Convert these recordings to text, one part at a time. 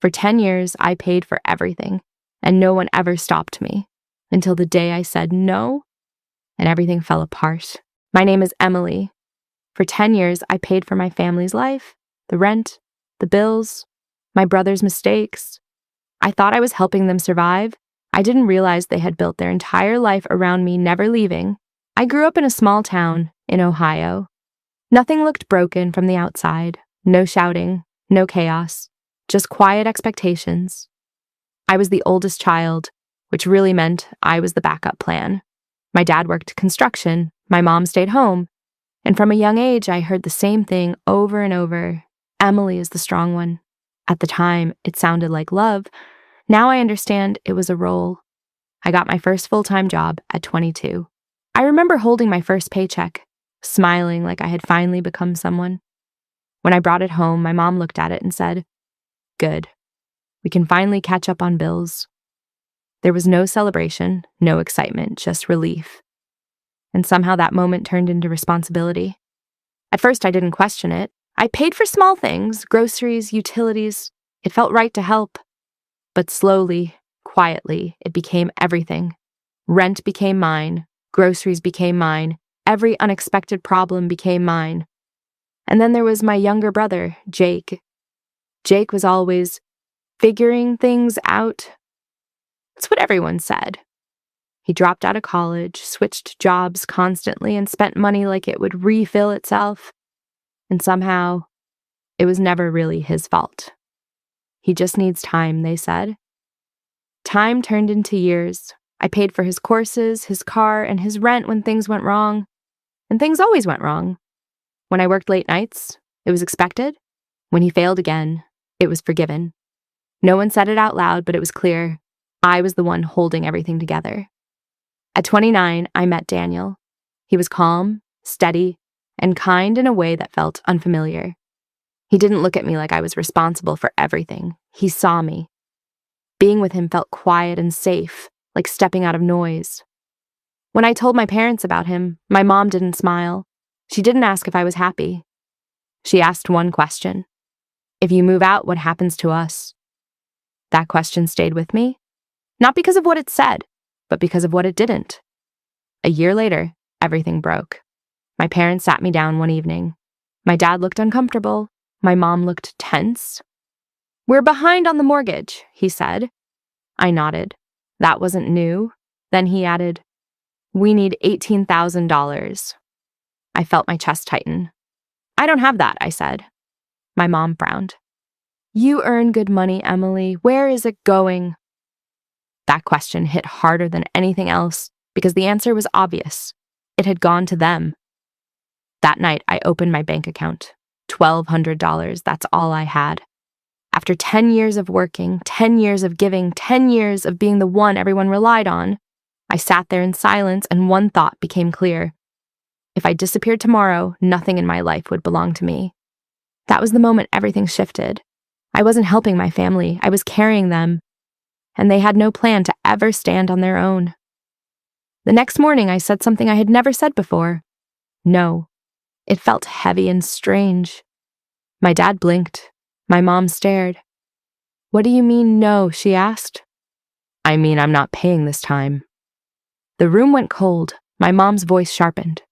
For 10 years, I paid for everything, and no one ever stopped me until the day I said no, and everything fell apart. My name is Emily. For 10 years, I paid for my family's life, the rent, the bills, my brother's mistakes. I thought I was helping them survive. I didn't realize they had built their entire life around me never leaving. I grew up in a small town in Ohio. Nothing looked broken from the outside. No shouting, no chaos, just quiet expectations. I was the oldest child, which really meant I was the backup plan. My dad worked construction, my mom stayed home, and from a young age I heard the same thing over and over. Emily is the strong one. At the time, it sounded like love. Now I understand it was a role. I got my first full-time job at 22. I remember holding my first paycheck, smiling like I had finally become someone. When I brought it home, my mom looked at it and said, "Good. We can finally catch up on bills." There was no celebration, no excitement, just relief. And somehow that moment turned into responsibility. At first, I didn't question it. I paid for small things, groceries, utilities. It felt right to help. But slowly, quietly, it became everything. Rent became mine. Groceries became mine. Every unexpected problem became mine. And then there was my younger brother, Jake. Jake was always figuring things out. That's what everyone said. He dropped out of college, switched jobs constantly, and spent money like it would refill itself. And somehow, it was never really his fault. He just needs time, they said. Time turned into years. I paid for his courses, his car, and his rent when things went wrong. And things always went wrong. When I worked late nights, it was expected. When he failed again, it was forgiven. No one said it out loud, but it was clear. I was the one holding everything together. At 29, I met Daniel. He was calm, steady, and kind in a way that felt unfamiliar. He didn't look at me like I was responsible for everything. He saw me. Being with him felt quiet and safe, like stepping out of noise. When I told my parents about him, my mom didn't smile. She didn't ask if I was happy. She asked one question. If you move out, what happens to us? That question stayed with me, not because of what it said, but because of what it didn't. A year later, everything broke. My parents sat me down one evening. My dad looked uncomfortable. My mom looked tense. "We're behind on the mortgage," he said. I nodded. That wasn't new. Then he added, "We need $18,000. I felt my chest tighten. "I don't have that," I said. My mom frowned. "You earn good money, Emily. Where is it going?" That question hit harder than anything else because the answer was obvious. It had gone to them. That night, I opened my bank account. $1,200, that's all I had. After 10 years of working, 10 years of giving, 10 years of being the one everyone relied on, I sat there in silence and one thought became clear. If I disappeared tomorrow, nothing in my life would belong to me. That was the moment everything shifted. I wasn't helping my family, I was carrying them, and they had no plan to ever stand on their own. The next morning, I said something I had never said before. No. It felt heavy and strange. My dad blinked. My mom stared. "What do you mean, no?" she asked. "I mean, I'm not paying this time." The room went cold. My mom's voice sharpened.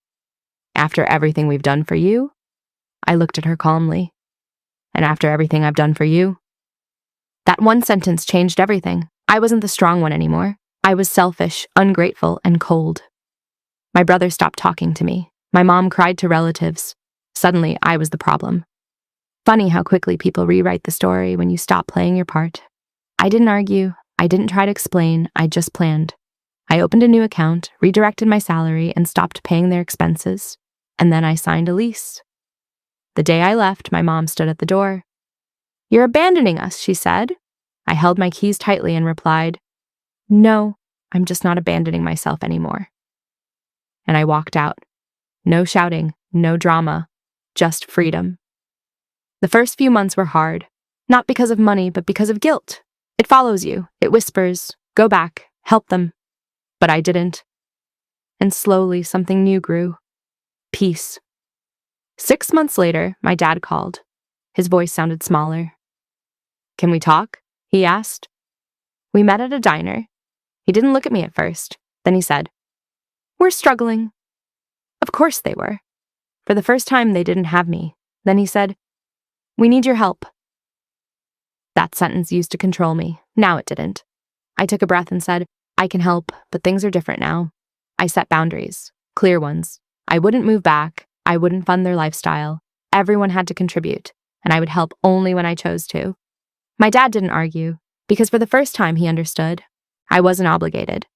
"After everything we've done for you?" I looked at her calmly. "And after everything I've done for you?" That one sentence changed everything. I wasn't the strong one anymore. I was selfish, ungrateful, and cold. My brother stopped talking to me. My mom cried to relatives. Suddenly, I was the problem. Funny how quickly people rewrite the story when you stop playing your part. I didn't argue. I didn't try to explain. I just planned. I opened a new account, redirected my salary, and stopped paying their expenses. And then I signed a lease. The day I left, my mom stood at the door. "You're abandoning us," she said. I held my keys tightly and replied, "No, I'm just not abandoning myself anymore." And I walked out. No shouting, no drama, just freedom. The first few months were hard, not because of money, but because of guilt. It follows you. It whispers, "Go back, help them." But I didn't. And slowly, something new grew. Peace. 6 months later, my dad called. His voice sounded smaller. "Can we talk?" he asked. We met at a diner. He didn't look at me at first. Then he said, "We're struggling." Of course they were. For the first time, they didn't have me. Then he said, "We need your help." That sentence used to control me. Now it didn't. I took a breath and said, "I can help, but things are different now." I set boundaries, clear ones. I wouldn't move back. I wouldn't fund their lifestyle. Everyone had to contribute, and I would help only when I chose to. My dad didn't argue, because for the first time he understood. I wasn't obligated.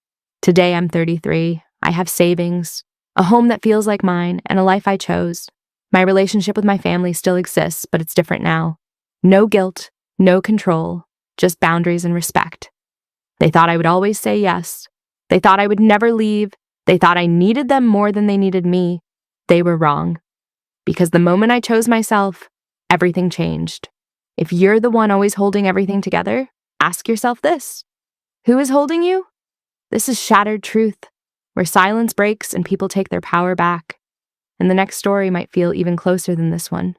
Today I'm 33. I have savings, a home that feels like mine, and a life I chose. My relationship with my family still exists, but it's different now. No guilt, no control, just boundaries and respect. They thought I would always say yes. They thought I would never leave. They thought I needed them more than they needed me. They were wrong. Because the moment I chose myself, everything changed. If you're the one always holding everything together, ask yourself this. Who is holding you? This is shattered truth, where silence breaks and people take their power back. And the next story might feel even closer than this one.